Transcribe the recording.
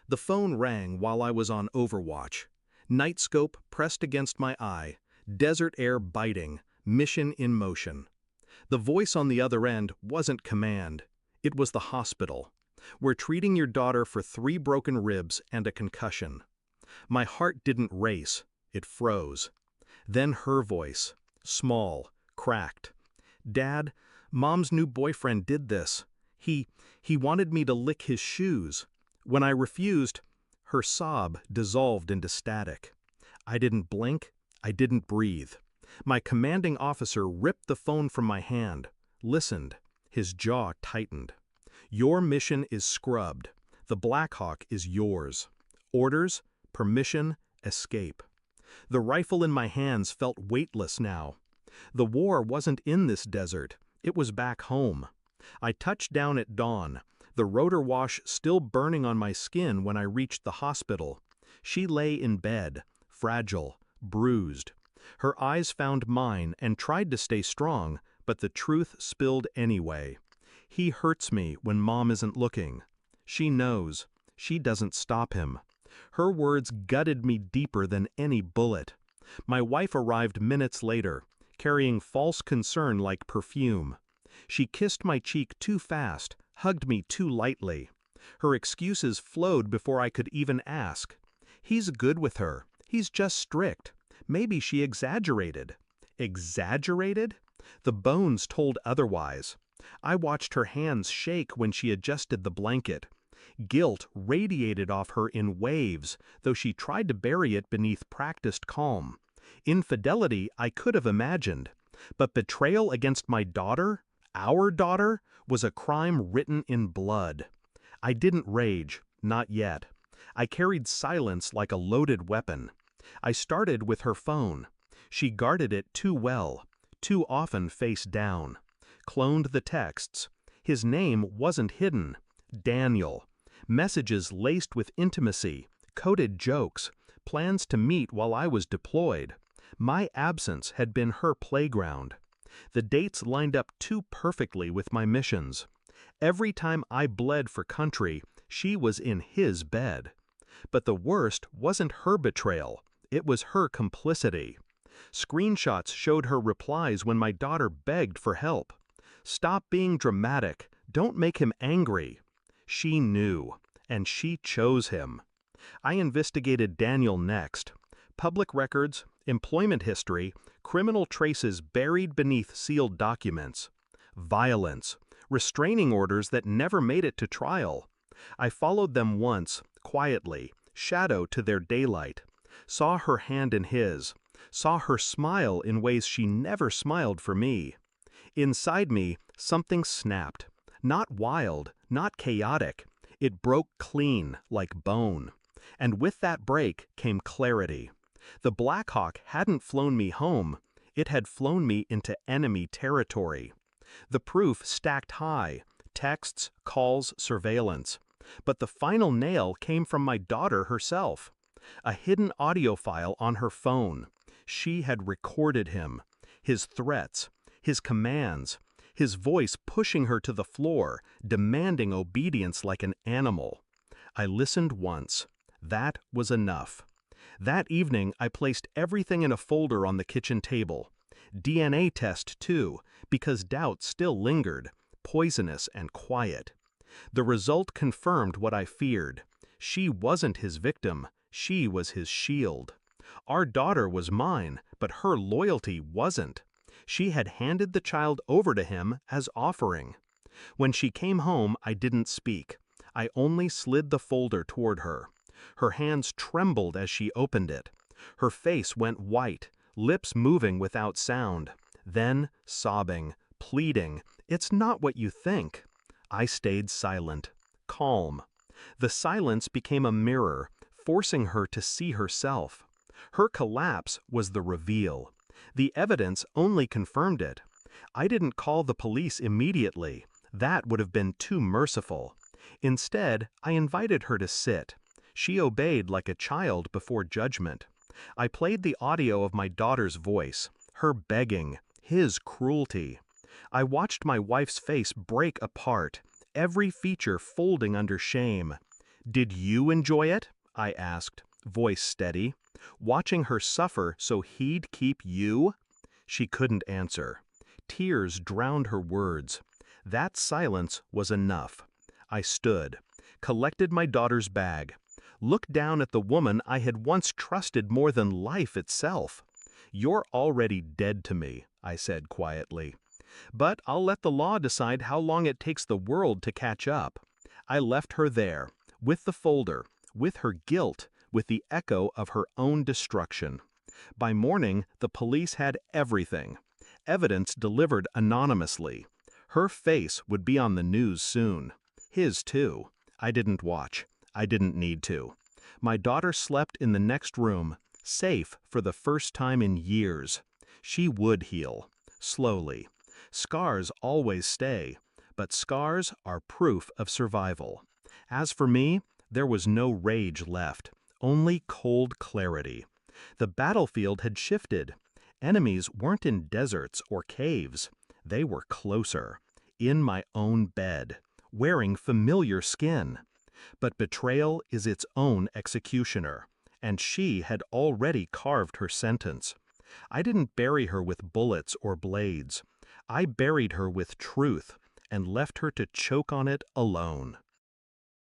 The phone rang while I was on overwatch. Night scope pressed against my eye, desert air biting, mission in motion. The voice on the other end wasn't command. It was the hospital. "We're treating your daughter for 3 broken ribs and a concussion." My heart didn't race, it froze. Then her voice, small, cracked. "Dad, Mom's new boyfriend did this. He wanted me to lick his shoes. When I refused," her sob dissolved into static. I didn't blink, I didn't breathe. My commanding officer ripped the phone from my hand, listened. His jaw tightened. "Your mission is scrubbed. The Black Hawk is yours. Orders, permission, escape." The rifle in my hands felt weightless now. The war wasn't in this desert, it was back home. I touched down at dawn, the rotor wash still burning on my skin when I reached the hospital. She lay in bed, fragile, bruised. Her eyes found mine and tried to stay strong, but the truth spilled anyway. "He hurts me when Mom isn't looking. She knows. She doesn't stop him." Her words gutted me deeper than any bullet. My wife arrived minutes later, carrying false concern like perfume. She kissed my cheek too fast, hugged me too lightly. Her excuses flowed before I could even ask. "He's good with her. He's just strict. Maybe she exaggerated." Exaggerated? The bones told otherwise. I watched her hands shake when she adjusted the blanket. Guilt radiated off her in waves, though she tried to bury it beneath practiced calm. Infidelity I could have imagined, but betrayal against my daughter, our daughter, was a crime written in blood. I didn't rage, not yet. I carried silence like a loaded weapon. I started with her phone. She guarded it too well, too often face down. Cloned the texts. His name wasn't hidden. Daniel. Messages laced with intimacy, coded jokes, plans to meet while I was deployed. My absence had been her playground. The dates lined up too perfectly with my missions. Every time I bled for country, she was in his bed. But the worst wasn't her betrayal, it was her complicity. Screenshots showed her replies when my daughter begged for help. "Stop being dramatic, don't make him angry." She knew, and she chose him. I investigated Daniel next. Public records, employment history, criminal traces buried beneath sealed documents. Violence, restraining orders that never made it to trial. I followed them once, quietly, shadow to their daylight. Saw her hand in his, saw her smile in ways she never smiled for me. Inside me, something snapped. Not wild, not chaotic. It broke clean, like bone. And with that break came clarity. The Black Hawk hadn't flown me home, it had flown me into enemy territory. The proof stacked high, texts, calls, surveillance. But the final nail came from my daughter herself. A hidden audio file on her phone. She had recorded him. His threats, his commands, his voice pushing her to the floor, demanding obedience like an animal. I listened once. That was enough. That evening, I placed everything in a folder on the kitchen table. DNA test, too, because doubt still lingered, poisonous and quiet. The result confirmed what I feared. She wasn't his victim, she was his shield. Our daughter was mine, but her loyalty wasn't. She had handed the child over to him as offering. When she came home, I didn't speak. I only slid the folder toward her. Her hands trembled as she opened it. Her face went white, lips moving without sound. Then, sobbing, pleading, "It's not what you think." I stayed silent, calm. The silence became a mirror, forcing her to see herself. Her collapse was the reveal. The evidence only confirmed it. I didn't call the police immediately. That would have been too merciful. Instead, I invited her to sit. She obeyed like a child before judgment. I played the audio of my daughter's voice, her begging, his cruelty. I watched my wife's face break apart, every feature folding under shame. Did you enjoy it? I asked, voice steady. Watching her suffer so he'd keep you? She couldn't answer. Tears drowned her words. That silence was enough. I stood, collected my daughter's bag, looked down at the woman I had once trusted more than life itself. "You're already dead to me," I said quietly. "But I'll let the law decide how long it takes the world to catch up." I left her there, with the folder, with her guilt, with the echo of her own destruction. By morning, the police had everything. Evidence delivered anonymously. Her face would be on the news soon. His too. I didn't watch. I didn't need to. My daughter slept in the next room, safe for the first time in years. She would heal. Slowly. Scars always stay, but scars are proof of survival. As for me, there was no rage left, only cold clarity. The battlefield had shifted. Enemies weren't in deserts or caves. They were closer, in my own bed, wearing familiar skin. But betrayal is its own executioner, and she had already carved her sentence. I didn't bury her with bullets or blades. I buried her with truth and left her to choke on it alone.